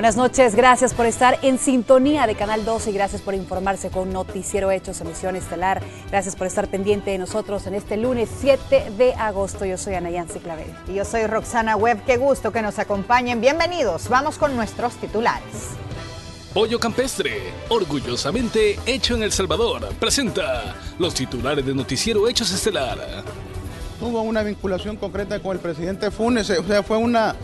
Buenas noches, gracias por estar en sintonía de Canal 12 y gracias por informarse con Noticiero Hechos, emisión estelar. Gracias por estar pendiente de nosotros en este lunes 7 de agosto. Yo soy Ana Yancy Clavel. Y yo soy Roxana Webb. Qué gusto que nos acompañen. Bienvenidos. Vamos con nuestros titulares. Pollo campestre, orgullosamente hecho en El Salvador, presenta los titulares de Noticiero Hechos Estelar. Tuvo una vinculación concreta con el presidente Funes, o sea, fue una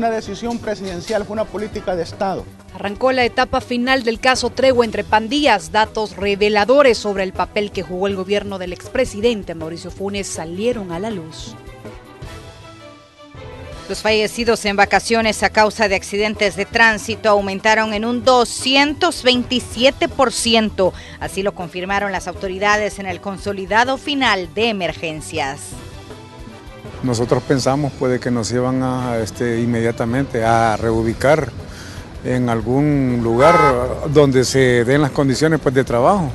decisión presidencial, fue una política de Estado. Arrancó la etapa final del caso Tregua entre pandillas. Datos reveladores sobre el papel que jugó el gobierno del expresidente Mauricio Funes salieron a la luz. Los fallecidos en vacaciones a causa de accidentes de tránsito aumentaron en un 227%. Así lo confirmaron las autoridades en el consolidado final de emergencias. Nosotros pensamos puede que nos iban a inmediatamente a reubicar en algún lugar donde se den las condiciones de trabajo,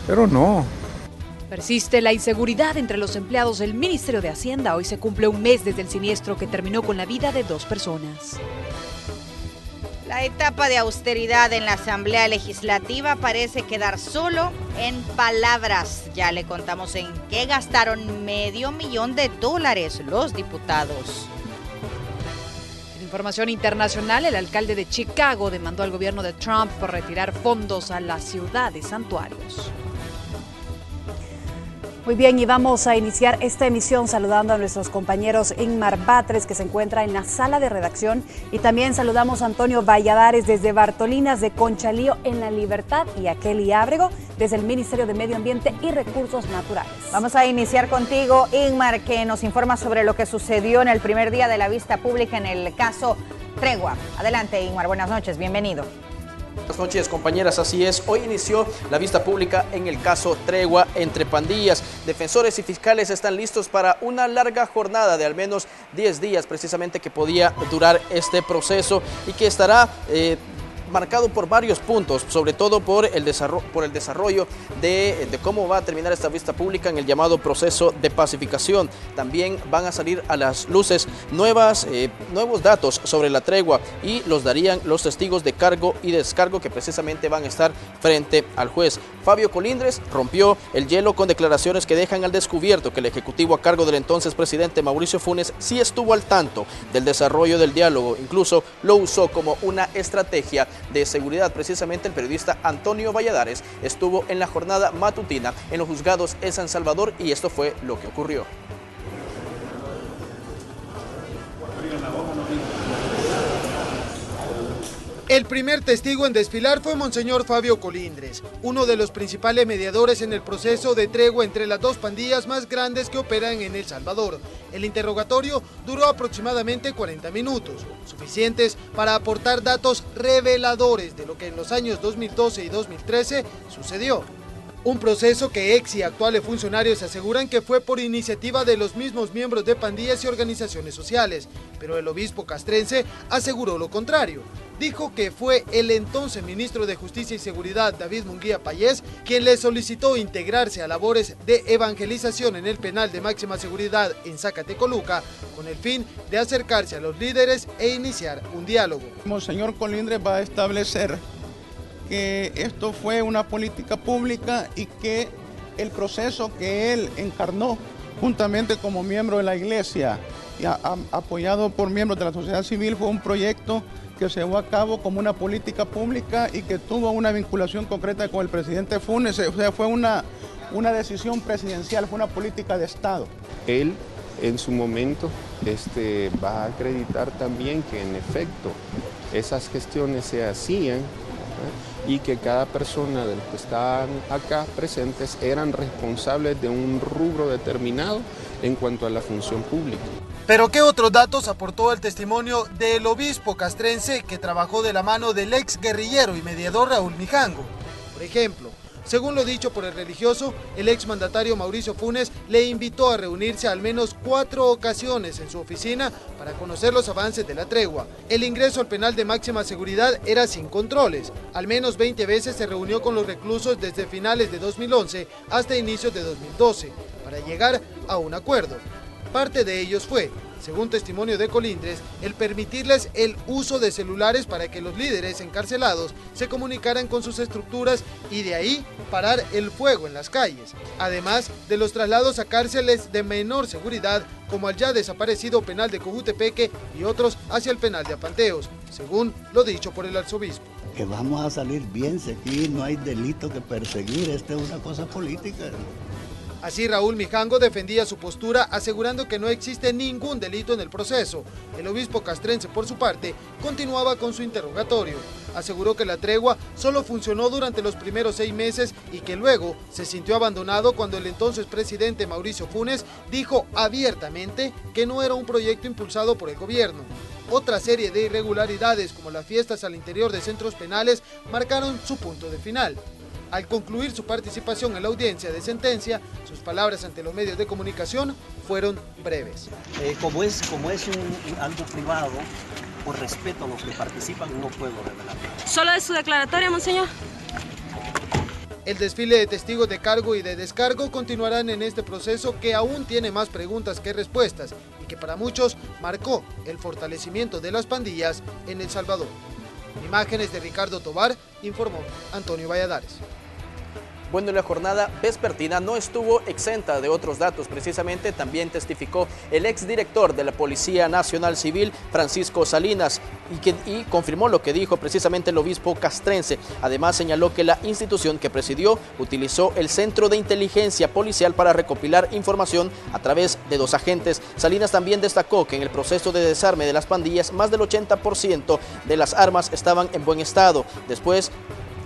pero no. Persiste la inseguridad entre los empleados del Ministerio de Hacienda. Hoy se cumple un mes desde el siniestro que terminó con la vida de 2 personas. La etapa de austeridad en la Asamblea Legislativa parece quedar solo en palabras. Ya le contamos en qué gastaron $500,000 los diputados. En información internacional, el alcalde de Chicago demandó al gobierno de Trump por retirar fondos a la ciudad de santuarios. Muy bien, y vamos a iniciar esta emisión saludando a nuestros compañeros Inmar Batres, que se encuentra en la sala de redacción, y también saludamos a Antonio Valladares desde Bartolinas de Conchalío en La Libertad y a Kelly Ábrego desde el Ministerio de Medio Ambiente y Recursos Naturales. Vamos a iniciar contigo, Inmar, que nos informa sobre lo que sucedió en el primer día de la vista pública en el caso Tregua. Adelante, Inmar, buenas noches, bienvenido. Buenas noches, compañeras, así es. Hoy inició la vista pública en el caso Tregua entre pandillas. Defensores y fiscales están listos para una larga jornada de al menos 10 días, precisamente, que podía durar este proceso y que estará marcado por varios puntos, sobre todo por el desarrollo de cómo va a terminar esta vista pública en el llamado proceso de pacificación. También van a salir a las luces nuevos datos sobre la tregua y los darían los testigos de cargo y descargo que precisamente van a estar frente al juez. Fabio Colindres rompió el hielo con declaraciones que dejan al descubierto que el ejecutivo a cargo del entonces presidente Mauricio Funes sí estuvo al tanto del desarrollo del diálogo, incluso lo usó como una estrategia de seguridad. Precisamente el periodista Antonio Valladares estuvo en la jornada matutina en los juzgados en San Salvador y esto fue lo que ocurrió. El primer testigo en desfilar fue Monseñor Fabio Colindres, uno de los principales mediadores en el proceso de tregua entre las 2 pandillas más grandes que operan en El Salvador. El interrogatorio duró aproximadamente 40 minutos, suficientes para aportar datos reveladores de lo que en los años 2012 y 2013 sucedió. Un proceso que ex y actuales funcionarios aseguran que fue por iniciativa de los mismos miembros de pandillas y organizaciones sociales, pero el obispo castrense aseguró lo contrario. Dijo que fue el entonces ministro de Justicia y Seguridad, David Munguía Payés, quien le solicitó integrarse a labores de evangelización en el penal de máxima seguridad en Zacatecoluca, con el fin de acercarse a los líderes e iniciar un diálogo. Monseñor Colindres va a establecer que esto fue una política pública y que el proceso que él encarnó juntamente como miembro de la iglesia y apoyado por miembros de la sociedad civil fue un proyecto que se llevó a cabo como una política pública y que tuvo una vinculación concreta con el presidente Funes, o sea, fue una decisión presidencial, fue una política de Estado. Él en su momento va a acreditar también que en efecto esas gestiones se hacían y que cada persona de los que estaban acá presentes eran responsables de un rubro determinado en cuanto a la función pública. Pero ¿qué otros datos aportó el testimonio del obispo castrense que trabajó de la mano del ex guerrillero y mediador Raúl Mijango? Por ejemplo, según lo dicho por el religioso, el ex mandatario Mauricio Funes le invitó a reunirse al menos 4 ocasiones en su oficina para conocer los avances de la tregua. El ingreso al penal de máxima seguridad era sin controles. Al menos 20 veces se reunió con los reclusos desde finales de 2011 hasta inicios de 2012 para llegar a un acuerdo. Parte de ellos fue Según testimonio de Colindres, el permitirles el uso de celulares para que los líderes encarcelados se comunicaran con sus estructuras y de ahí parar el fuego en las calles. Además de los traslados a cárceles de menor seguridad, como al ya desaparecido penal de Cojutepeque y otros hacia el penal de Apanteos, según lo dicho por el arzobispo. Que vamos a salir bien, si aquí no hay delito que perseguir, esta es una cosa política. Así Raúl Mijango defendía su postura asegurando que no existe ningún delito en el proceso. El obispo castrense, por su parte, continuaba con su interrogatorio. Aseguró que la tregua solo funcionó durante los primeros 6 meses y que luego se sintió abandonado cuando el entonces presidente Mauricio Funes dijo abiertamente que no era un proyecto impulsado por el gobierno. Otra serie de irregularidades, como las fiestas al interior de centros penales, marcaron su punto de final. Al concluir su participación en la audiencia de sentencia, sus palabras ante los medios de comunicación fueron breves. Como es algo privado, por respeto a los que participan, no puedo revelar nada. ¿Solo de su declaratoria, monseñor? El desfile de testigos de cargo y de descargo continuarán en este proceso que aún tiene más preguntas que respuestas y que para muchos marcó el fortalecimiento de las pandillas en El Salvador. Imágenes de Ricardo Tobar, informó Antonio Valladares. Bueno, la jornada vespertina no estuvo exenta de otros datos. Precisamente también testificó el exdirector de la Policía Nacional Civil, Francisco Salinas, y confirmó lo que dijo precisamente el obispo castrense. Además señaló que la institución que presidió utilizó el Centro de Inteligencia Policial para recopilar información a través de 2 agentes. Salinas también destacó que en el proceso de desarme de las pandillas, más del 80% de las armas estaban en buen estado. Después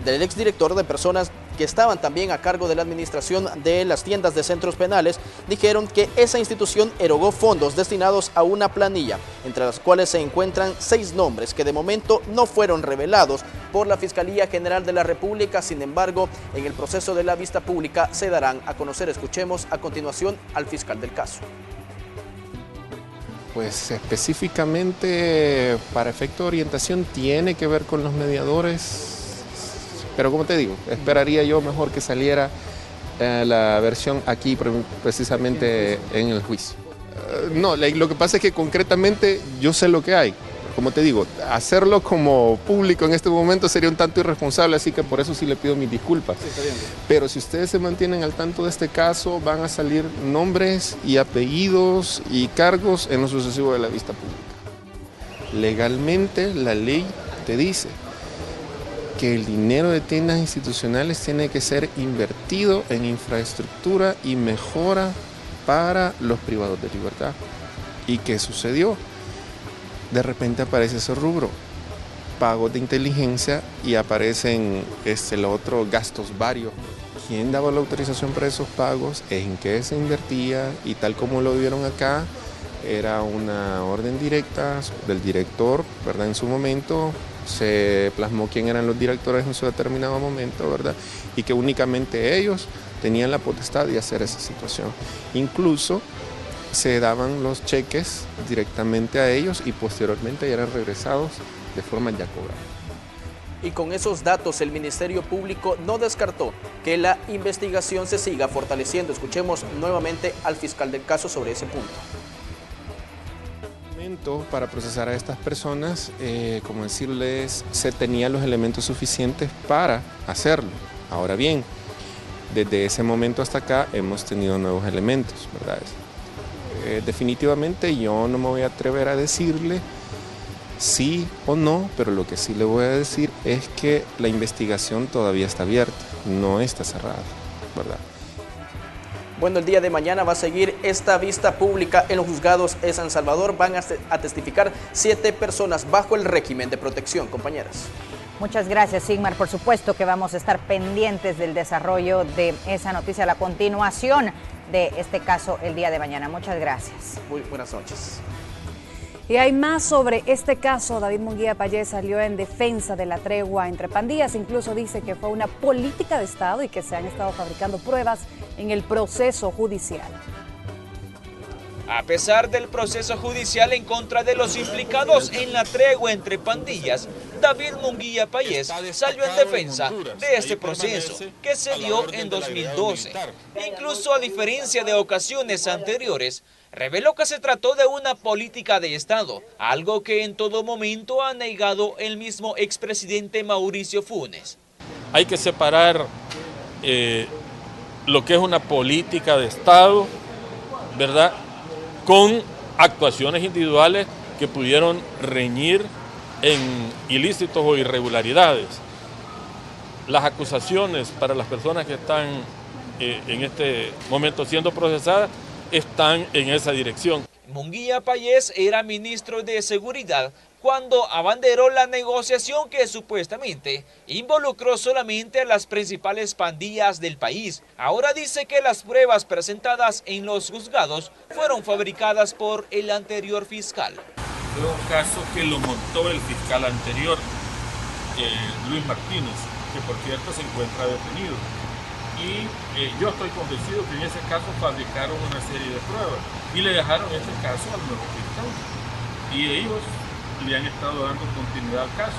del exdirector, de personas que estaban también a cargo de la administración de las tiendas de centros penales, dijeron que esa institución erogó fondos destinados a una planilla, entre las cuales se encuentran 6 nombres que de momento no fueron revelados por la Fiscalía General de la República. Sin embargo, en el proceso de la vista pública se darán a conocer. Escuchemos a continuación al fiscal del caso. Pues específicamente para efecto de orientación tiene que ver con los mediadores. Pero como te digo, esperaría yo mejor que saliera la versión aquí precisamente en el juicio. No, lo que pasa es que concretamente yo sé lo que hay. Como te digo, hacerlo como público en este momento sería un tanto irresponsable, así que por eso sí le pido mis disculpas. Sí, está bien. Pero si ustedes se mantienen al tanto de este caso, van a salir nombres y apellidos y cargos en lo sucesivo de la vista pública. Legalmente la ley te dice que el dinero de tiendas institucionales tiene que ser invertido en infraestructura y mejora para los privados de libertad. ¿Y qué sucedió? De repente aparece ese rubro, pagos de inteligencia, y aparecen los otros gastos varios. ¿Quién daba la autorización para esos pagos? ¿En qué se invertía? Y tal como lo vieron acá, era una orden directa del director, ¿verdad? En su momento se plasmó quién eran los directores en su determinado momento, ¿verdad? Y que únicamente ellos tenían la potestad de hacer esa situación. Incluso se daban los cheques directamente a ellos y posteriormente eran regresados de forma ya cobrada. Y con esos datos el Ministerio Público no descartó que la investigación se siga fortaleciendo. Escuchemos nuevamente al fiscal del caso sobre ese punto. Para procesar a estas personas, como decirles, se tenían los elementos suficientes para hacerlo. Ahora bien, desde ese momento hasta acá hemos tenido nuevos elementos, ¿verdad? Definitivamente yo no me voy a atrever a decirle sí o no, pero lo que sí le voy a decir es que la investigación todavía está abierta, no está cerrada, ¿verdad? Bueno, el día de mañana va a seguir esta vista pública en los juzgados de San Salvador. Van a testificar 7 personas bajo el régimen de protección, compañeras. Muchas gracias, Sigmar. Por supuesto que vamos a estar pendientes del desarrollo de esa noticia, la continuación de este caso el día de mañana. Muchas gracias. Muy buenas noches. Y hay más sobre este caso. David Munguía Payés salió en defensa de la tregua entre pandillas. Incluso dice que fue una política de Estado y que se han estado fabricando pruebas en el proceso judicial. A pesar del proceso judicial en contra de los implicados en la tregua entre pandillas, David Munguía Payés salió en defensa de este proceso que se dio en 2012. Incluso a diferencia de ocasiones anteriores, reveló que se trató de una política de Estado, algo que en todo momento ha negado el mismo expresidente Mauricio Funes. Hay que separar lo que es una política de Estado, ¿verdad?, con actuaciones individuales que pudieron reñir en ilícitos o irregularidades. Las acusaciones para las personas que están en este momento siendo procesadas están en esa dirección. Munguía Payés era ministro de Seguridad cuando abanderó la negociación que supuestamente involucró solamente a las principales pandillas del país. Ahora dice que las pruebas presentadas en los juzgados fueron fabricadas por el anterior fiscal. Fue un caso que lo montó el fiscal anterior, Luis Martínez, que por cierto se encuentra detenido. Y yo estoy convencido que en ese caso fabricaron una serie de pruebas y le dejaron ese caso al nuevo fiscal. Y ellos le han estado dando continuidad al caso.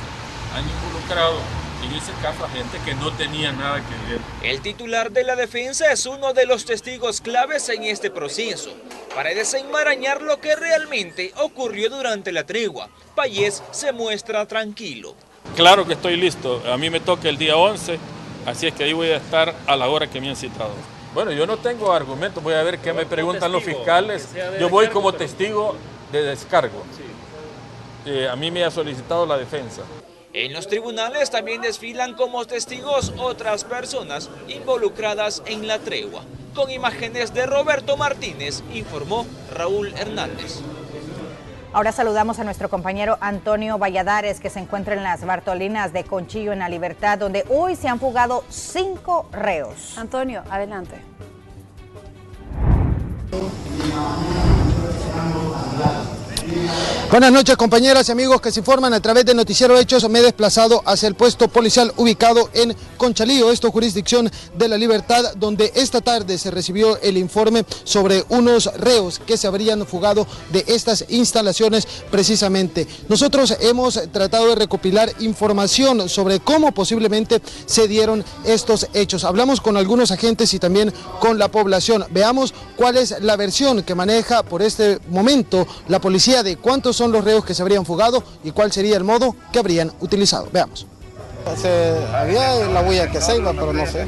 Han involucrado en ese caso a gente que no tenía nada que ver. El titular de la defensa es uno de los testigos claves en este proceso para desenmarañar lo que realmente ocurrió durante la tregua. Payés se muestra tranquilo. Claro que estoy listo. A mí me toca el día 11. Así es que ahí voy a estar a la hora que me han citado. Bueno, yo no tengo argumentos, voy a ver qué me preguntan los fiscales. Yo voy como testigo de descargo. A mí me ha solicitado la defensa. En los tribunales también desfilan como testigos otras personas involucradas en la tregua. Con imágenes de Roberto Martínez, informó Raúl Hernández. Ahora saludamos a nuestro compañero Antonio Valladares, que se encuentra en las Bartolinas de Conchillo, en La Libertad, donde hoy se han fugado 5 reos. Antonio, adelante. Buenas noches, compañeras y amigos que se informan a través de Noticiero Hechos. Me he desplazado hacia el puesto policial ubicado en Conchalío, esto jurisdicción de La Libertad, donde esta tarde se recibió el informe sobre unos reos que se habrían fugado de estas instalaciones precisamente. Nosotros hemos tratado de recopilar información sobre cómo posiblemente se dieron estos hechos. Hablamos con algunos agentes y también con la población. Veamos cuál es la versión que maneja por este momento la policía de cuántos son los reos que se habrían fugado y cuál sería el modo que habrían utilizado. Veamos. Había la huella que se iba, pero no sé.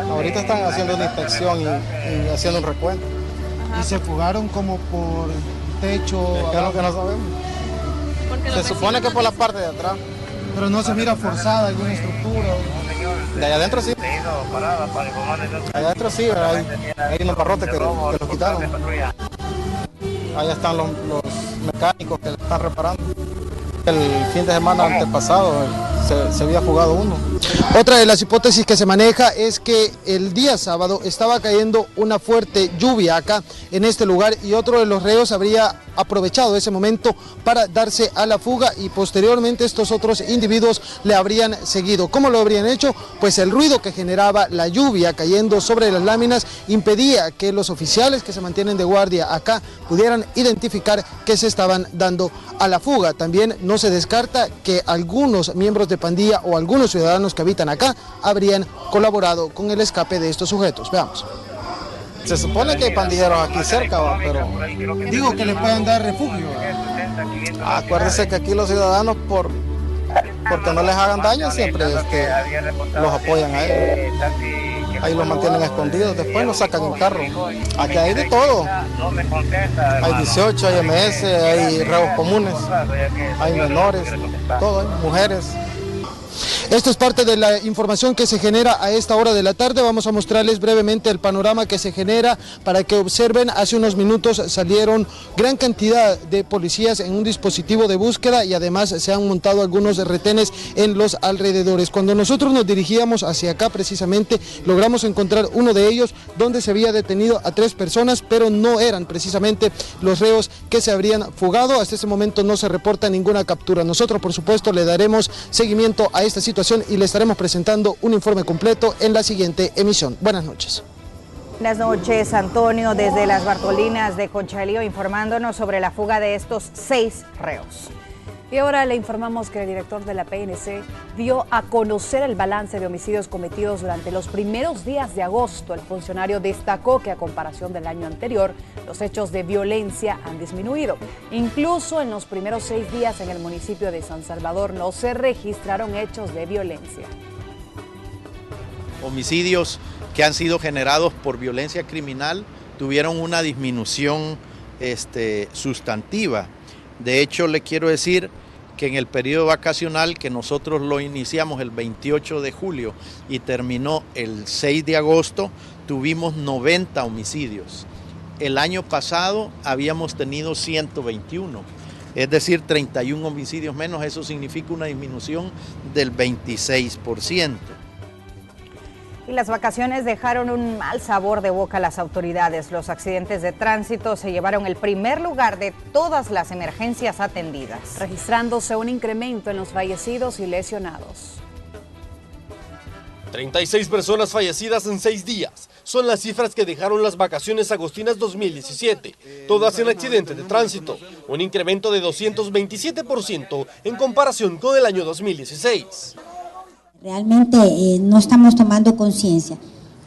Ahorita están haciendo una inspección y haciendo un recuento. ¿Y se fugaron como por techo? Es lo que no sabemos. Se supone que por la parte de atrás. Pero no se mira forzada alguna estructura. De allá adentro sí. Allá adentro sí, hay unos barrotes que los quitaron. Allá están los mecánicos que están reparando. El fin de semana antepasado se había fugado uno. Otra de las hipótesis que se maneja es que el día sábado estaba cayendo una fuerte lluvia acá en este lugar y otro de los reos habría aprovechado ese momento para darse a la fuga y posteriormente estos otros individuos le habrían seguido. ¿Cómo lo habrían hecho? Pues el ruido que generaba la lluvia cayendo sobre las láminas impedía que los oficiales que se mantienen de guardia acá pudieran identificar que se estaban dando a la fuga. También no se descarta que algunos miembros de pandilla o algunos ciudadanos que habitan acá habrían colaborado con el escape de estos sujetos. Veamos. Se supone que hay pandilleros aquí cerca, pero... Digo que le puedan dar refugio. Acuérdense que aquí los ciudadanos, porque no les hagan daño, siempre los apoyan a ellos. Ahí los mantienen escondidos, después los sacan en carro. Aquí hay de todo. Hay 18, hay MS, hay reos comunes, hay menores, todo, hay mujeres. Esto es parte de la información que se genera a esta hora de la tarde. Vamos a mostrarles brevemente el panorama que se genera para que observen. Hace unos minutos salieron gran cantidad de policías en un dispositivo de búsqueda y además se han montado algunos retenes en los alrededores. Cuando nosotros nos dirigíamos hacia acá precisamente logramos encontrar uno de ellos donde se había detenido a 3 personas, pero no eran precisamente los reos que se habrían fugado. Hasta ese momento no se reporta ninguna captura. Nosotros, por supuesto, le daremos seguimiento a esta situación y le estaremos presentando un informe completo en la siguiente emisión. Buenas noches. Buenas noches, Antonio, desde las Bartolinas de Conchalío, informándonos sobre la fuga de estos 6 reos. Y ahora le informamos que el director de la PNC dio a conocer el balance de homicidios cometidos durante los primeros días de agosto. El funcionario destacó que a comparación del año anterior, los hechos de violencia han disminuido. Incluso en los primeros 6 días en el municipio de San Salvador no se registraron hechos de violencia. Homicidios que han sido generados por violencia criminal tuvieron una disminución sustantiva. De hecho, le quiero decir que en el periodo vacacional, que nosotros lo iniciamos el 28 de julio y terminó el 6 de agosto, tuvimos 90 homicidios. El año pasado habíamos tenido 121, es decir, 31 homicidios menos. Eso significa una disminución del 26%. Y las vacaciones dejaron un mal sabor de boca a las autoridades. Los accidentes de tránsito se llevaron el primer lugar de todas las emergencias atendidas, registrándose un incremento en los fallecidos y lesionados. 36 personas fallecidas en 6 días. Son las cifras que dejaron las vacaciones agostinas 2017, todas en accidentes de tránsito, un incremento de 227% en comparación con el año 2016. Realmente no estamos tomando conciencia.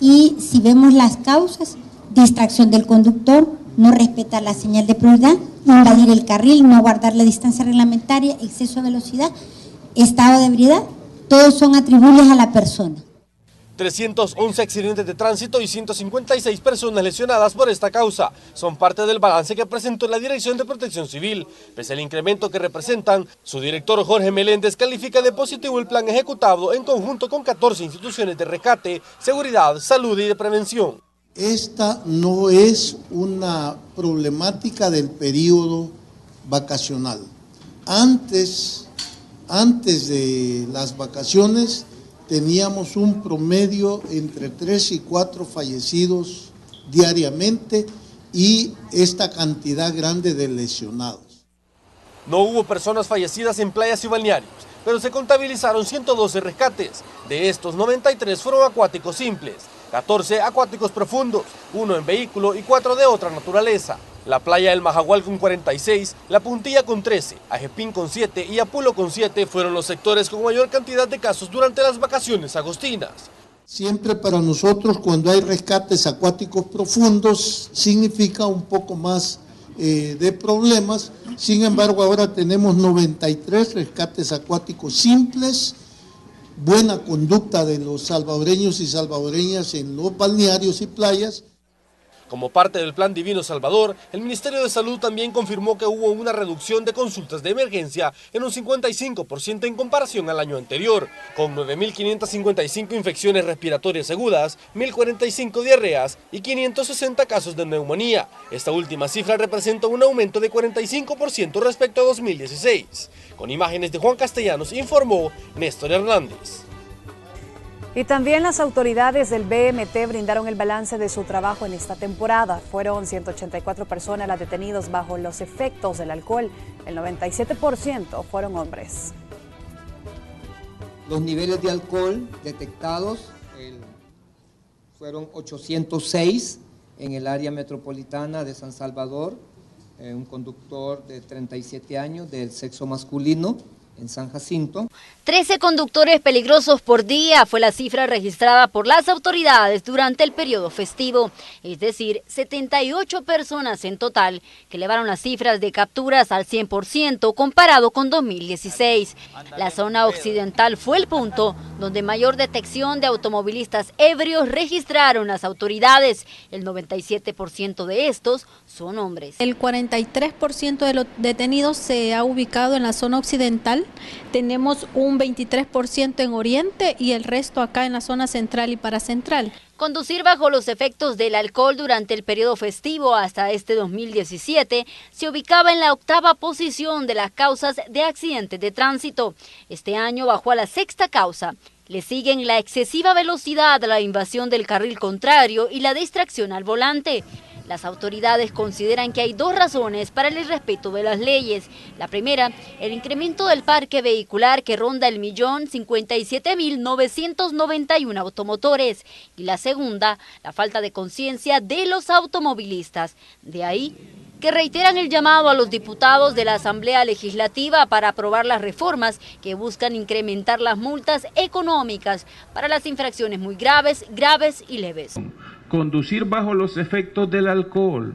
Y si vemos las causas, distracción del conductor, no respetar la señal de prioridad, invadir el carril, no guardar la distancia reglamentaria, exceso de velocidad, estado de ebriedad, todos son atribuibles a la persona. 311 accidentes de tránsito y 156 personas lesionadas por esta causa son parte del balance que presentó la Dirección de Protección Civil. Pese al incremento que representan, su director Jorge Meléndez califica de positivo el plan ejecutado en conjunto con 14 instituciones de rescate, seguridad, salud y de prevención. Esta no es una problemática del periodo vacacional. Antes de las vacaciones, teníamos un promedio entre 3 y 4 fallecidos diariamente y esta cantidad grande de lesionados. No hubo personas fallecidas en playas y balnearios, pero se contabilizaron 112 rescates. De estos, 93 fueron acuáticos simples, 14 acuáticos profundos, 1 en vehículo y 4 de otra naturaleza. La playa del Majagual con 46, La Puntilla con 13, Ajepín con 7 y Apulo con 7 fueron los sectores con mayor cantidad de casos durante las vacaciones agostinas. Siempre para nosotros cuando hay rescates acuáticos profundos significa un poco más de problemas. Sin embargo, ahora tenemos 93 rescates acuáticos simples, buena conducta de los salvadoreños y salvadoreñas en los balnearios y playas. Como parte del Plan Divino Salvador, el Ministerio de Salud también confirmó que hubo una reducción de consultas de emergencia en un 55% en comparación al año anterior, con 9.555 infecciones respiratorias agudas, 1.045 diarreas y 560 casos de neumonía. Esta última cifra representa un aumento de 45% respecto a 2016. Con imágenes de Juan Castellanos, informó Néstor Hernández. Y también las autoridades del BMT brindaron el balance de su trabajo en esta temporada. Fueron 184 personas las detenidas bajo los efectos del alcohol. El 97% fueron hombres. Los niveles de alcohol detectados fueron 806 en el área metropolitana de San Salvador. Un conductor de 37 años del sexo masculino en San Jacinto. 13 conductores peligrosos por día fue la cifra registrada por las autoridades durante el periodo festivo, es decir, 78 personas en total, que elevaron las cifras de capturas al 100% comparado con 2016. La zona occidental fue el punto donde mayor detección de automovilistas ebrios registraron las autoridades. El 97% de estos son hombres. El 43% de los detenidos se ha ubicado en la zona occidental. Tenemos un 23% en Oriente y el resto acá en la zona central y paracentral. Conducir bajo los efectos del alcohol durante el periodo festivo hasta este 2017 se ubicaba en la 8ª posición de las causas de accidentes de tránsito. Este año bajó a la 6ª causa. Le siguen la excesiva velocidad, la invasión del carril contrario y la distracción al volante. Las autoridades consideran que hay 2 razones para el irrespeto de las leyes. La primera, el incremento del parque vehicular que ronda el 1.057.991 automotores. Y la segunda, la falta de conciencia de los automovilistas. De ahí que reiteran el llamado a los diputados de la Asamblea Legislativa para aprobar las reformas que buscan incrementar las multas económicas para las infracciones muy graves, graves y leves. Conducir bajo los efectos del alcohol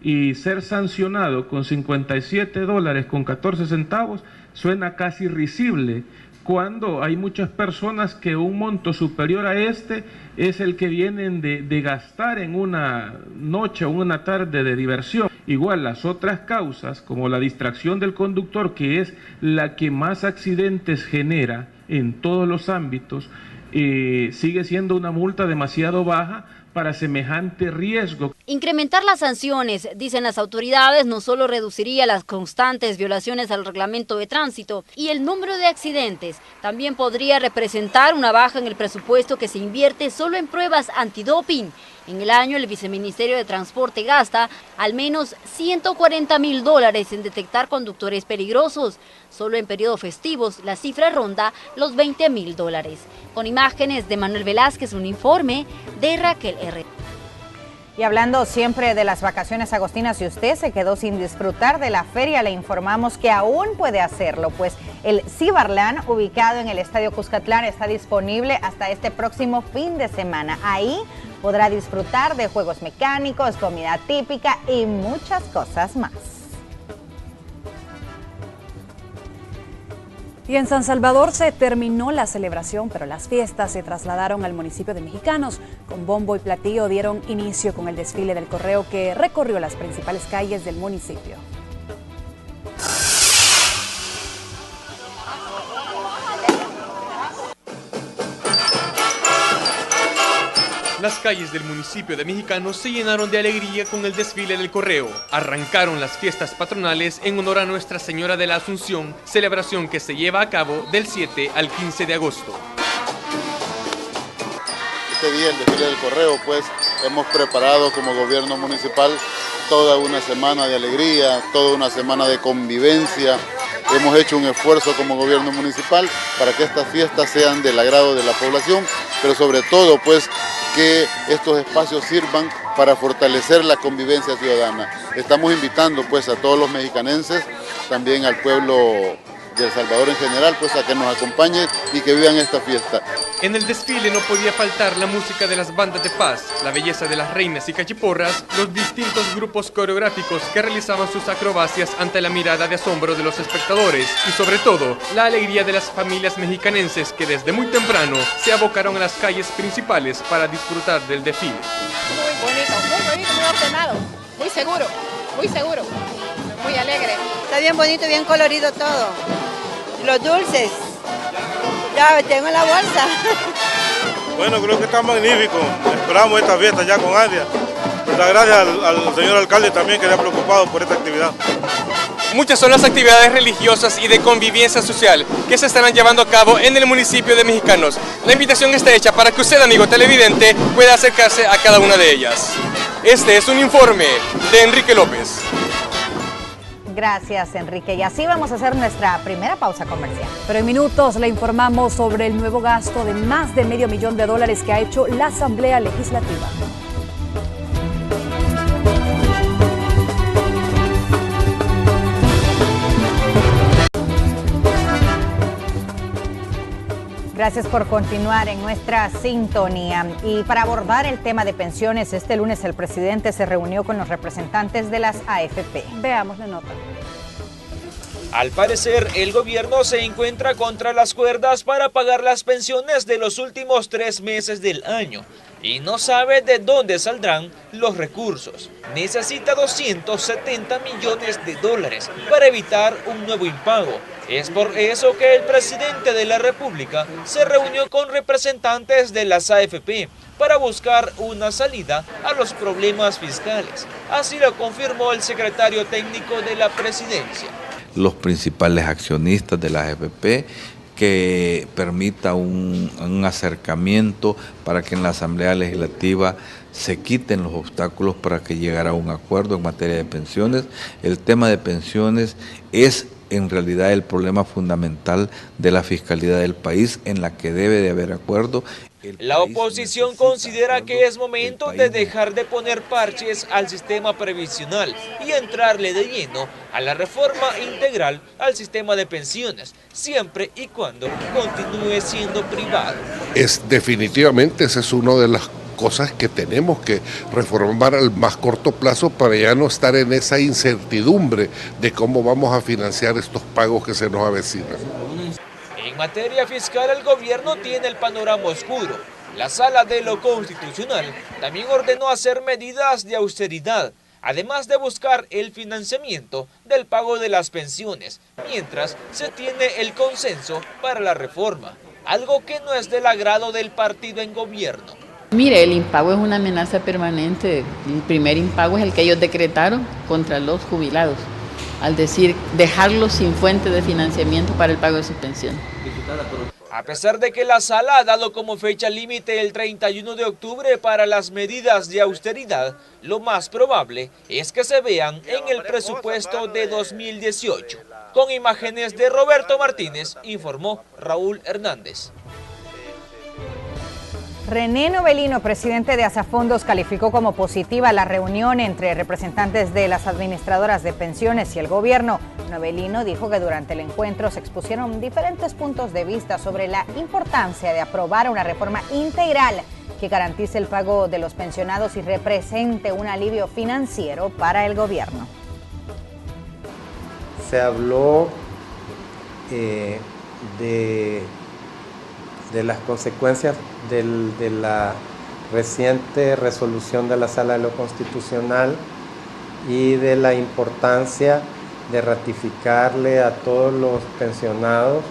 y ser sancionado con $57.14 suena casi risible, cuando hay muchas personas que un monto superior a este es el que vienen de gastar en una noche o una tarde de diversión. Igual las otras causas, como la distracción del conductor, que es la que más accidentes genera en todos los ámbitos, sigue siendo una multa demasiado baja para semejante riesgo. Incrementar las sanciones, dicen las autoridades, no solo reduciría las constantes violaciones al reglamento de tránsito y el número de accidentes, también podría representar una baja en el presupuesto que se invierte solo en pruebas antidoping. En el año, el Viceministerio de Transporte gasta al menos $140.000 en detectar conductores peligrosos. Solo en periodos festivos, la cifra ronda los $20.000. Con imágenes de Manuel Velázquez, un informe de Raquel R. Y hablando siempre de las vacaciones agostinas, si usted se quedó sin disfrutar de la feria, le informamos que aún puede hacerlo, pues el Cibarland, ubicado en el Estadio Cuscatlán, está disponible hasta este próximo fin de semana. Ahí podrá disfrutar de juegos mecánicos, comida típica y muchas cosas más. Y en San Salvador se terminó la celebración, pero las fiestas se trasladaron al municipio de Mexicanos. Con bombo y platillo dieron inicio con el desfile del correo que recorrió las principales calles del municipio. Las calles del municipio de Mexicanos se llenaron de alegría con el desfile del correo. Arrancaron las fiestas patronales en honor a Nuestra Señora de la Asunción, celebración que se lleva a cabo del 7 al 15 de agosto. Este día, el desfile del correo, pues hemos preparado como gobierno municipal toda una semana de alegría, toda una semana de convivencia. Hemos hecho un esfuerzo como gobierno municipal para que estas fiestas sean del agrado de la población, pero sobre todo pues que estos espacios sirvan para fortalecer la convivencia ciudadana. Estamos invitando pues a todos los mexicanenses, también al pueblo de El Salvador en general, pues a que nos acompañen y que vivan esta fiesta. En el desfile no podía faltar la música de las bandas de paz, la belleza de las reinas y cachiporras, los distintos grupos coreográficos que realizaban sus acrobacias ante la mirada de asombro de los espectadores y sobre todo la alegría de las familias mexicanenses que desde muy temprano se abocaron a las calles principales para disfrutar del desfile. Muy bonito, muy ordenado, muy seguro, muy alegre. Está bien bonito, bien colorido todo. Los dulces, ya tengo en la bolsa. Bueno, creo que está magnífico. Esperamos esta fiesta ya con ansia. Pues gracias al señor alcalde también que se ha preocupado por esta actividad. Muchas son las actividades religiosas y de convivencia social que se estarán llevando a cabo en el municipio de Mexicanos. La invitación está hecha para que usted, amigo televidente, pueda acercarse a cada una de ellas. Este es un informe de Enrique López. Gracias, Enrique. Y así vamos a hacer nuestra primera pausa comercial. Pero en minutos le informamos sobre el nuevo gasto de más de $500 millones que ha hecho la Asamblea Legislativa. Gracias por continuar en nuestra sintonía. Y para abordar el tema de pensiones, este lunes el presidente se reunió con los representantes de las AFP. Veamos la nota. Al parecer, el gobierno se encuentra contra las cuerdas para pagar las pensiones de los últimos 3 meses del año y no sabe de dónde saldrán los recursos. Necesita $270 millones para evitar un nuevo impago. Es por eso que el presidente de la República se reunió con representantes de las AFP para buscar una salida a los problemas fiscales. Así lo confirmó el secretario técnico de la presidencia. Los principales accionistas de la AFP, que permita un acercamiento para que en la Asamblea Legislativa se quiten los obstáculos para que llegara a un acuerdo en materia de pensiones. El tema de pensiones es en realidad el problema fundamental de la fiscalidad del país, en la que debe de haber acuerdo. La oposición considera que es momento de dejar de poner parches al sistema previsional y entrarle de lleno a la reforma integral al sistema de pensiones, siempre y cuando continúe siendo privado. Definitivamente esa es una de las cosas que tenemos que reformar al más corto plazo para ya no estar en esa incertidumbre de cómo vamos a financiar estos pagos que se nos avecinan. En materia fiscal, el gobierno tiene el panorama oscuro. La Sala de lo Constitucional también ordenó hacer medidas de austeridad, además de buscar el financiamiento del pago de las pensiones, mientras se tiene el consenso para la reforma, algo que no es del agrado del partido en gobierno. Mire, el impago es una amenaza permanente. El primer impago es el que ellos decretaron contra los jubilados, al decir dejarlos sin fuente de financiamiento para el pago de sus pensiones. A pesar de que la Sala ha dado como fecha límite el 31 de octubre para las medidas de austeridad, lo más probable es que se vean en el presupuesto de 2018. Con imágenes de Roberto Martínez, informó Raúl Hernández. René Novelino, presidente de Asafondos, calificó como positiva la reunión entre representantes de las administradoras de pensiones y el gobierno. Novelino dijo que durante el encuentro se expusieron diferentes puntos de vista sobre la importancia de aprobar una reforma integral que garantice el pago de los pensionados y represente un alivio financiero para el gobierno. Se habló de las consecuencias de la reciente resolución de la Sala de lo Constitucional y de la importancia de ratificarle a todos los pensionados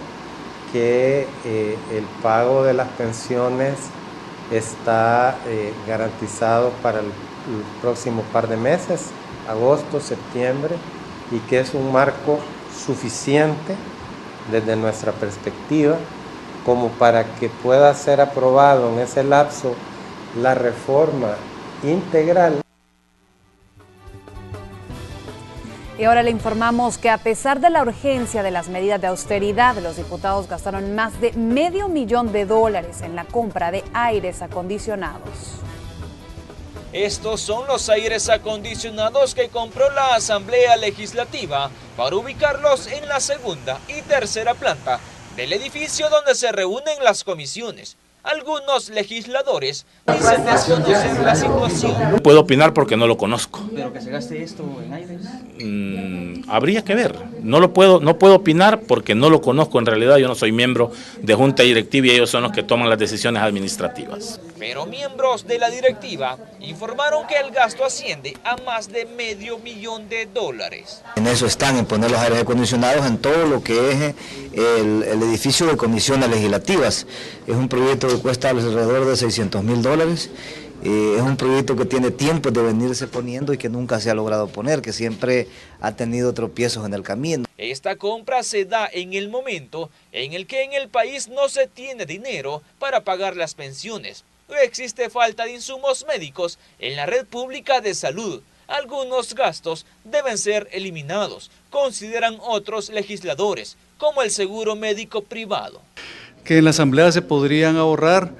que el pago de las pensiones está garantizado para el próximo par de meses, agosto, septiembre, y que es un marco suficiente desde nuestra perspectiva como para que pueda ser aprobado en ese lapso la reforma integral. Y ahora le informamos que a pesar de la urgencia de las medidas de austeridad, los diputados gastaron más de $500 millones en la compra de aires acondicionados. Estos son los aires acondicionados que compró la Asamblea Legislativa para ubicarlos en la segunda y tercera planta del edificio donde se reúnen las comisiones. Algunos legisladores dicen desconocer la situación. No puedo opinar porque no lo conozco. ¿Pero que se gaste esto en aires? Habría que ver. No puedo opinar porque no lo conozco. En realidad yo no soy miembro de junta directiva y ellos son los que toman las decisiones administrativas. Pero miembros de la directiva informaron que el gasto asciende a más de $500 millones. En eso están, en poner los aires acondicionados en todo lo que es el edificio de comisiones legislativas. Es un proyecto que cuesta alrededor de $600.000. Es un proyecto que tiene tiempo de venirse poniendo y que nunca se ha logrado poner, que siempre ha tenido tropiezos en el camino. Esta compra se da en el momento en el que en el país no se tiene dinero para pagar las pensiones. Existe falta de insumos médicos en la red pública de salud. Algunos gastos deben ser eliminados, consideran otros legisladores, como el seguro médico privado. Que en la Asamblea se podrían ahorrar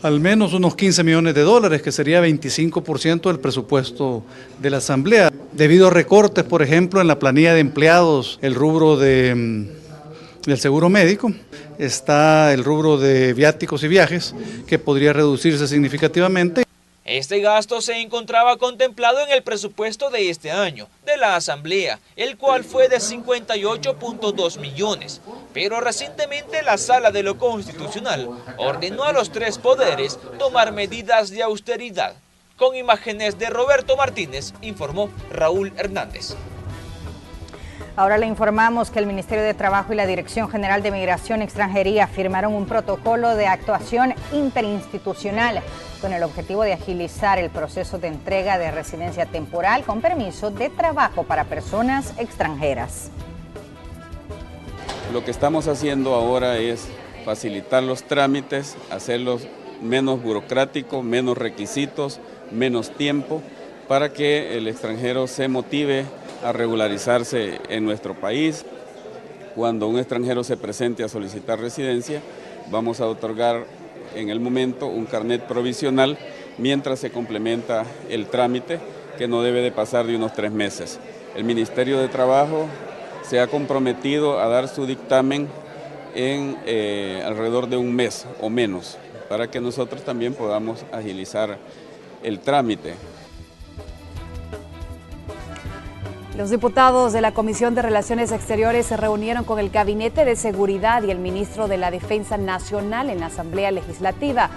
al menos unos $15 millones, que sería 25% del presupuesto de la Asamblea. Debido a recortes, por ejemplo, en la planilla de empleados, el rubro del seguro médico, está el rubro de viáticos y viajes, que podría reducirse significativamente. Este gasto se encontraba contemplado en el presupuesto de este año de la Asamblea, el cual fue de 58.2 millones. Pero recientemente la Sala de lo Constitucional ordenó a los tres poderes tomar medidas de austeridad. Con imágenes de Roberto Martínez, informó Raúl Hernández. Ahora le informamos que el Ministerio de Trabajo y la Dirección General de Migración y Extranjería firmaron un protocolo de actuación interinstitucional con el objetivo de agilizar el proceso de entrega de residencia temporal con permiso de trabajo para personas extranjeras. Lo que estamos haciendo ahora es facilitar los trámites, hacerlos menos burocráticos, menos requisitos, menos tiempo, para que el extranjero se motive a regularizarse en nuestro país. Cuando un extranjero se presente a solicitar residencia, vamos a otorgar en el momento un carnet provisional mientras se complementa el trámite, que no debe de pasar de unos 3 meses. El Ministerio de Trabajo se ha comprometido a dar su dictamen en alrededor de un mes o menos, para que nosotros también podamos agilizar el trámite. Los diputados de la Comisión de Relaciones Exteriores se reunieron con el Gabinete de Seguridad y el ministro de la Defensa Nacional en la Asamblea Legislativa.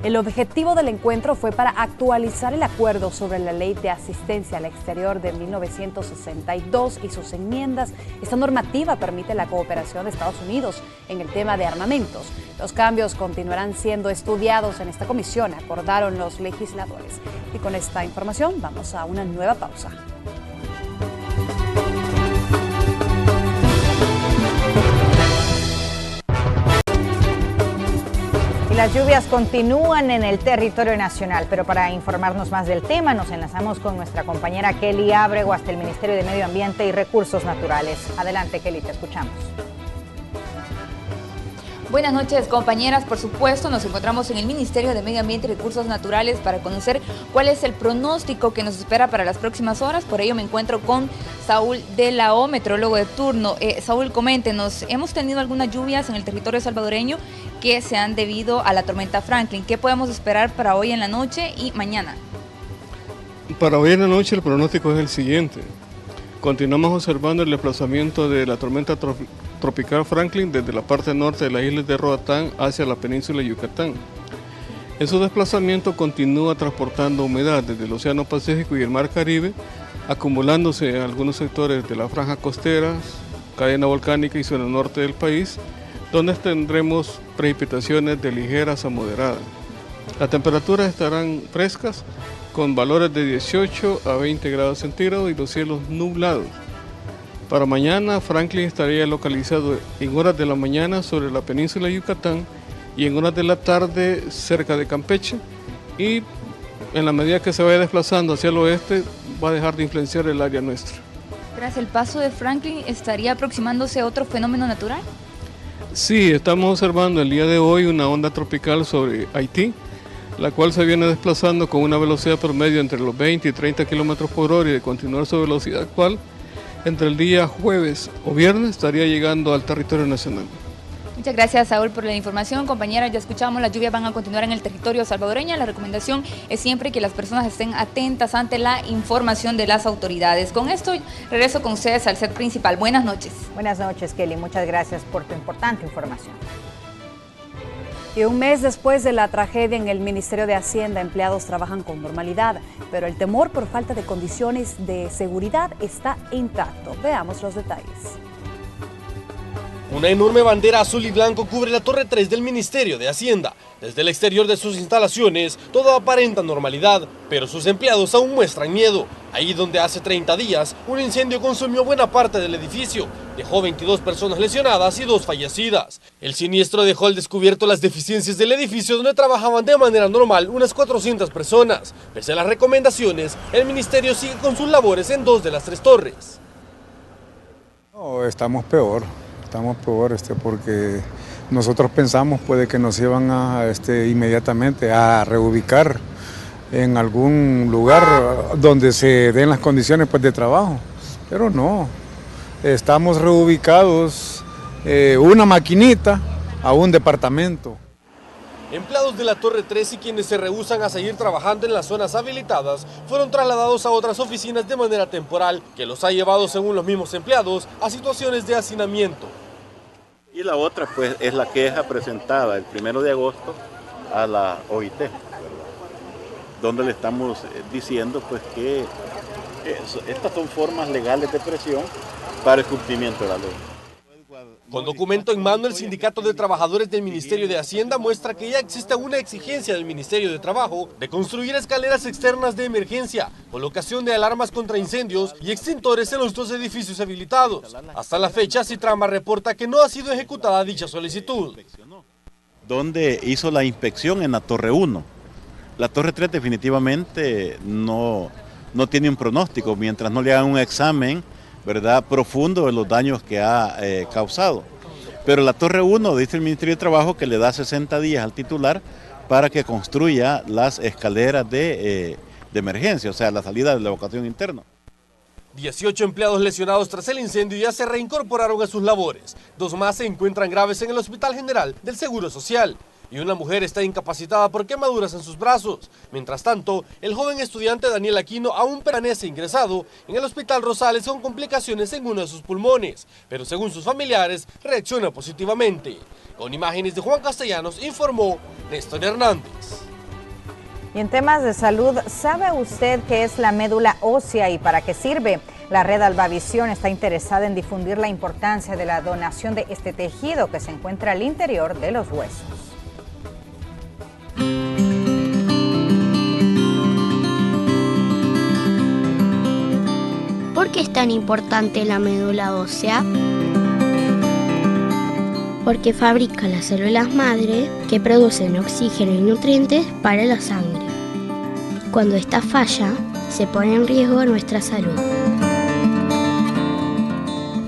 El objetivo del encuentro fue para actualizar el acuerdo sobre la Ley de Asistencia al Exterior de 1962 y sus enmiendas. Esta normativa permite la cooperación de Estados Unidos en el tema de armamentos. Los cambios continuarán siendo estudiados en esta comisión, acordaron los legisladores. Y con esta información vamos a una nueva pausa. Las lluvias continúan en el territorio nacional, pero para informarnos más del tema nos enlazamos con nuestra compañera Kelly Ábrego hasta el Ministerio de Medio Ambiente y Recursos Naturales. Adelante, Kelly, te escuchamos. Buenas noches, compañeras. Por supuesto, nos encontramos en el Ministerio de Medio Ambiente y Recursos Naturales para conocer cuál es el pronóstico que nos espera para las próximas horas. Por ello me encuentro con Saúl de la O, meteorólogo de turno. Saúl, coméntenos, hemos tenido algunas lluvias en el territorio salvadoreño que se han debido a la tormenta Franklin. ¿Qué podemos esperar para hoy en la noche y mañana? Para hoy en la noche el pronóstico es el siguiente. Continuamos observando el desplazamiento de la tormenta tropical Franklin desde la parte norte de las islas de Roatán hacia la península de Yucatán. En su desplazamiento continúa transportando humedad desde el Océano Pacífico y el Mar Caribe, acumulándose en algunos sectores de la franja costera, cadena volcánica y zona norte del país, donde tendremos precipitaciones de ligeras a moderadas. Las temperaturas estarán frescas, con valores de 18 a 20 grados centígrados y los cielos nublados. Para mañana, Franklin estaría localizado en horas de la mañana sobre la península de Yucatán y en horas de la tarde cerca de Campeche, y en la medida que se vaya desplazando hacia el oeste va a dejar de influenciar el área nuestra. Tras el paso de Franklin, ¿estaría aproximándose otro fenómeno natural? Sí, estamos observando el día de hoy una onda tropical sobre Haití, la cual se viene desplazando con una velocidad promedio entre los 20 y 30 kilómetros por hora, y de continuar su velocidad actual, entre el día jueves o viernes estaría llegando al territorio nacional. Muchas gracias, Saúl, por la información. Compañeras, ya escuchamos, las lluvias van a continuar en el territorio salvadoreño. La recomendación es siempre que las personas estén atentas ante la información de las autoridades. Con esto, regreso con ustedes al set principal. Buenas noches. Buenas noches, Kelly. Muchas gracias por tu importante información. Y un mes después de la tragedia en el Ministerio de Hacienda, empleados trabajan con normalidad, pero el temor por falta de condiciones de seguridad está intacto. Veamos los detalles. Una enorme bandera azul y blanco cubre la Torre 3 del Ministerio de Hacienda. Desde el exterior de sus instalaciones, todo aparenta normalidad, pero sus empleados aún muestran miedo. Ahí donde hace 30 días, un incendio consumió buena parte del edificio. Dejó 22 personas lesionadas y 2 fallecidas. El siniestro dejó al descubierto las deficiencias del edificio donde trabajaban de manera normal unas 400 personas. Pese a las recomendaciones, el ministerio sigue con sus labores en 2 de las 3 torres. No, estamos peor porque nosotros pensamos puede que nos iban a inmediatamente a reubicar en algún lugar donde se den las condiciones de trabajo, pero no, estamos reubicados una maquinita a un departamento. Empleados de la Torre 3 y quienes se rehúsan a seguir trabajando en las zonas habilitadas fueron trasladados a otras oficinas de manera temporal, que los ha llevado, según los mismos empleados, a situaciones de hacinamiento. Y la otra pues es la queja presentada el 1 de agosto a la OIT, ¿verdad? Donde le estamos diciendo pues que estas son formas legales de presión para el cumplimiento de la ley. Con documento en mano, el Sindicato de Trabajadores del Ministerio de Hacienda muestra que ya existe una exigencia del Ministerio de Trabajo de construir escaleras externas de emergencia, colocación de alarmas contra incendios y extintores en los 2 edificios habilitados. Hasta la fecha, Citrama reporta que no ha sido ejecutada dicha solicitud. Donde hizo la inspección en la Torre 1. La Torre 3 definitivamente no tiene un pronóstico mientras no le hagan un examen, ¿verdad?, profundo de los daños que ha causado. Pero la Torre 1, dice el Ministerio de Trabajo, que le da 60 días al titular para que construya las escaleras de emergencia, o sea, la salida de la evacuación interna. 18 empleados lesionados tras el incendio ya se reincorporaron a sus labores. 2 más se encuentran graves en el Hospital General del Seguro Social. Y una mujer está incapacitada por quemaduras en sus brazos. Mientras tanto, el joven estudiante Daniel Aquino aún permanece ingresado en el Hospital Rosales con complicaciones en uno de sus pulmones, pero según sus familiares, reacciona positivamente. Con imágenes de Juan Castellanos, informó Néstor Hernández. Y en temas de salud, ¿sabe usted qué es la médula ósea y para qué sirve? La red Albavisión está interesada en difundir la importancia de la donación de este tejido que se encuentra al interior de los huesos. ¿Por qué es tan importante la médula ósea? Porque fabrica las células madre que producen oxígeno y nutrientes para la sangre. Cuando esta falla, se pone en riesgo nuestra salud.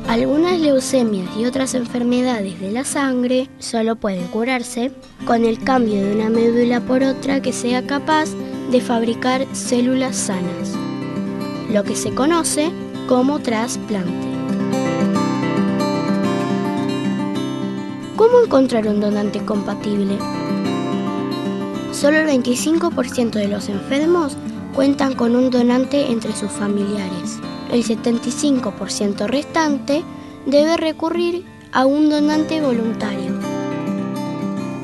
Algunas leucemias y otras enfermedades de la sangre solo pueden curarse con el cambio de una médula por otra que sea capaz de fabricar células sanas, lo que se conoce como trasplante. ¿Cómo encontrar un donante compatible? Solo el 25% de los enfermos cuentan con un donante entre sus familiares. El 75% restante debe recurrir a un donante voluntario.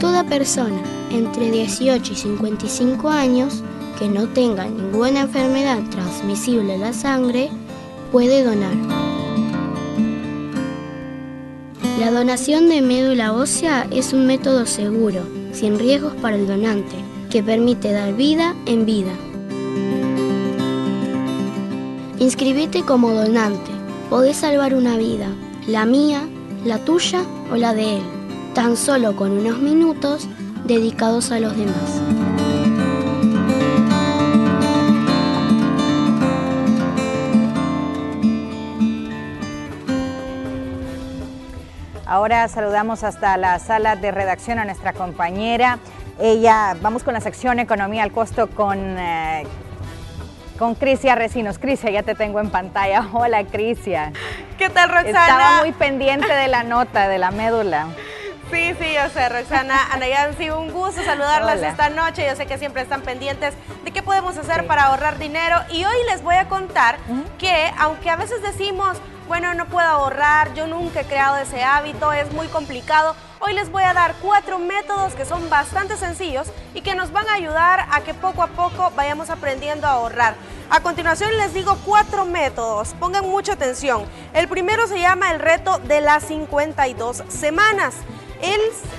Toda persona entre 18 y 55 años que no tenga ninguna enfermedad transmisible a la sangre puede donar. La donación de médula ósea es un método seguro, sin riesgos para el donante, que permite dar vida en vida. Inscríbete como donante. Podés salvar una vida, la mía, la tuya o la de él, tan solo con unos minutos dedicados a los demás. Ahora saludamos hasta la sala de redacción a nuestra compañera. Vamos con la sección Economía al Costo con Crisia Recinos. Crisia, ya te tengo en pantalla. Hola, Crisia. ¿Qué tal, Roxana? Estaba muy pendiente de la nota, de la médula. Sí, yo sé, Roxana. Anayansi, un gusto saludarlas Hola. esta noche. Yo sé que siempre están pendientes de qué podemos hacer para ahorrar dinero. Y hoy les voy a contar que, aunque a veces decimos, bueno, no puedo ahorrar, yo nunca he creado ese hábito, es muy complicado. Hoy les voy a dar 4 métodos que son bastante sencillos y que nos van a ayudar a que poco a poco vayamos aprendiendo a ahorrar. A continuación les digo 4 métodos, pongan mucha atención. El primero se llama el reto de las 52 semanas.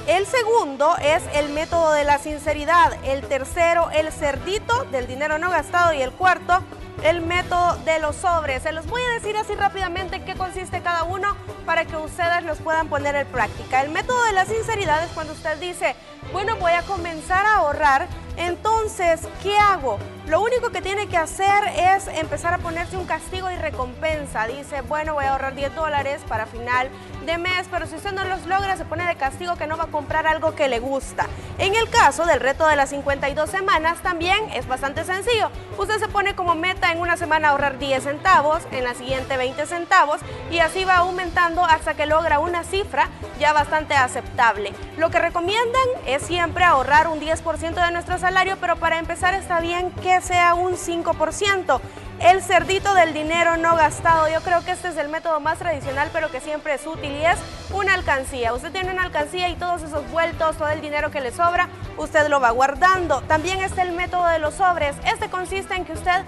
El segundo es el método de la sinceridad. El tercero, el cerdito del dinero no gastado. Y el cuarto, el método de los sobres. Se los voy a decir así rápidamente en qué consiste cada uno para que ustedes los puedan poner en práctica. El método de la sinceridad es cuando usted dice, bueno, voy a comenzar a ahorrar, entonces, ¿qué hago? Lo único que tiene que hacer es empezar a ponerse un castigo y recompensa. Dice, bueno, voy a ahorrar $10 para final de mes, pero si usted no los logra, se pone de castigo que no va a comprar algo que le gusta. En el caso del reto de las 52 semanas, también es bastante sencillo. Usted se pone como meta en una semana ahorrar 10 centavos, en la siguiente 20 centavos, y así va aumentando hasta que logra una cifra ya bastante aceptable. Lo que recomiendan es siempre ahorrar un 10% de nuestro salario, pero para empezar está bien que sea un 5%. El cerdito del dinero no gastado, yo creo que este es el método más tradicional, pero que siempre es útil, y es una alcancía. Usted tiene una alcancía y todos esos vueltos, todo el dinero que le sobra, usted lo va guardando. También está el método de los sobres. Este consiste en que usted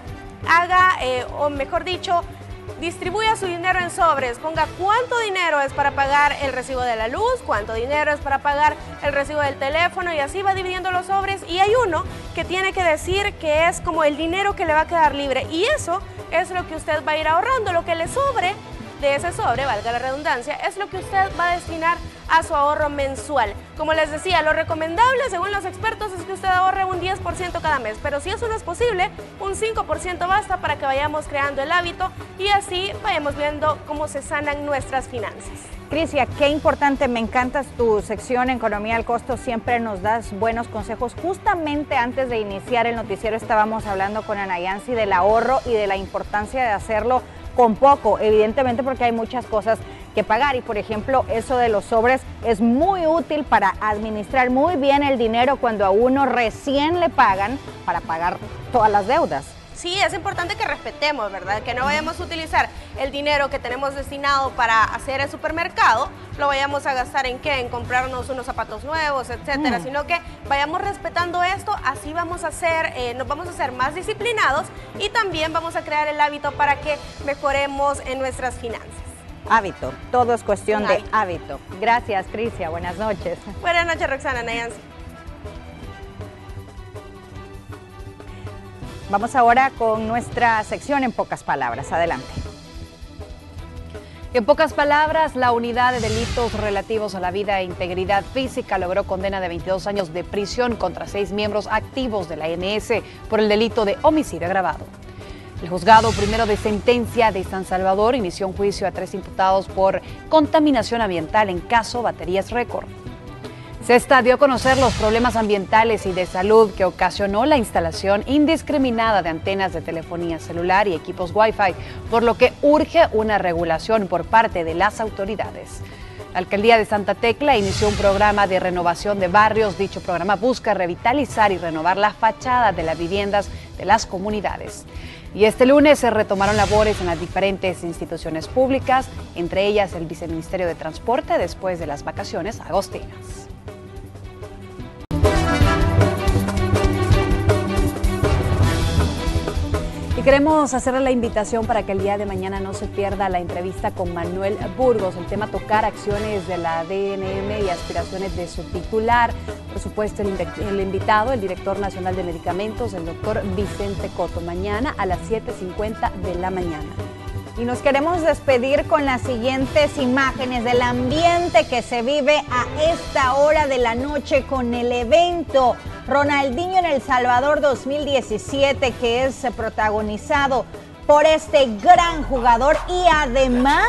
haga, o mejor dicho, distribuya su dinero en sobres, ponga cuánto dinero es para pagar el recibo de la luz, cuánto dinero es para pagar el recibo del teléfono, y así va dividiendo los sobres. Y hay uno que tiene que decir que es como el dinero que le va a quedar libre, y eso es lo que usted va a ir ahorrando. Lo que le sobre de ese sobre, valga la redundancia, es lo que usted va a destinar a su ahorro mensual. Como les decía, lo recomendable según los expertos es que usted ahorre un 10% cada mes, pero si eso no es posible, un 5% basta para que vayamos creando el hábito y así vayamos viendo cómo se sanan nuestras finanzas. Crisia, qué importante, me encanta tu sección Economía al Costo, siempre nos das buenos consejos. Justamente antes de iniciar el noticiero estábamos hablando con Ana Yancy del ahorro y de la importancia de hacerlo con poco, evidentemente porque hay muchas cosas que pagar y por ejemplo eso de los sobres es muy útil para administrar muy bien el dinero cuando a uno recién le pagan para pagar todas las deudas. Sí, es importante que respetemos, ¿verdad? Que no vayamos a utilizar el dinero que tenemos destinado para hacer el supermercado, lo vayamos a gastar en qué, en comprarnos unos zapatos nuevos, etcétera, sino que vayamos respetando esto, así vamos a hacer, nos vamos a hacer más disciplinados y también vamos a crear el hábito para que mejoremos en nuestras finanzas. Hábito, todo es cuestión de hábito. Gracias, Crisia, buenas noches. Buenas noches, Roxana, Nayansi. Vamos ahora con nuestra sección En Pocas Palabras. Adelante. En pocas palabras, la Unidad de Delitos Relativos a la Vida e Integridad Física logró condena de 22 años de prisión contra 6 miembros activos de la ANS por el delito de homicidio agravado. El juzgado primero de sentencia de San Salvador inició un juicio a 3 imputados por contaminación ambiental en caso Baterías Récord. Sesta dio a conocer los problemas ambientales y de salud que ocasionó la instalación indiscriminada de antenas de telefonía celular y equipos Wi-Fi, por lo que urge una regulación por parte de las autoridades. La Alcaldía de Santa Tecla inició un programa de renovación de barrios. Dicho programa busca revitalizar y renovar la fachada de las viviendas de las comunidades. Y este lunes se retomaron labores en las diferentes instituciones públicas, entre ellas el Viceministerio de Transporte, después de las vacaciones agostinas. Y queremos hacerle la invitación para que el día de mañana no se pierda la entrevista con Manuel Burgos. El tema: tocar acciones de la DNM y aspiraciones de su titular. Por supuesto, el invitado, el director nacional de medicamentos, el doctor Vicente Coto, mañana a las 7:50 de la mañana. Y nos queremos despedir con las siguientes imágenes del ambiente que se vive a esta hora de la noche con el evento Ronaldinho en El Salvador 2017, que es protagonizado por este gran jugador y además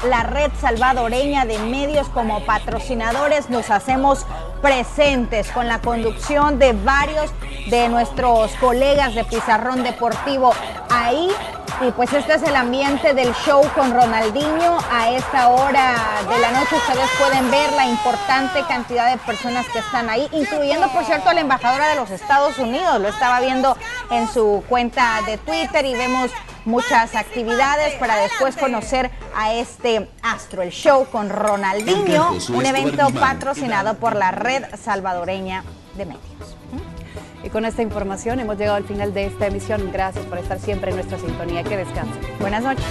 la red salvadoreña de medios como patrocinadores. Nos hacemos presentes con la conducción de varios de nuestros colegas de Pizarrón Deportivo ahí. Y pues este es el ambiente del show con Ronaldinho. A esta hora de la noche ustedes pueden ver la importante cantidad de personas que están ahí, incluyendo, por cierto, a la embajadora de los Estados Unidos. Lo estaba viendo en su cuenta de Twitter y vemos muchas actividades para después conocer a este astro. El show con Ronaldinho, un evento patrocinado por la Red Salvadoreña de Medios. Y con esta información hemos llegado al final de esta emisión. Gracias por estar siempre en nuestra sintonía. Que descansen. Buenas noches.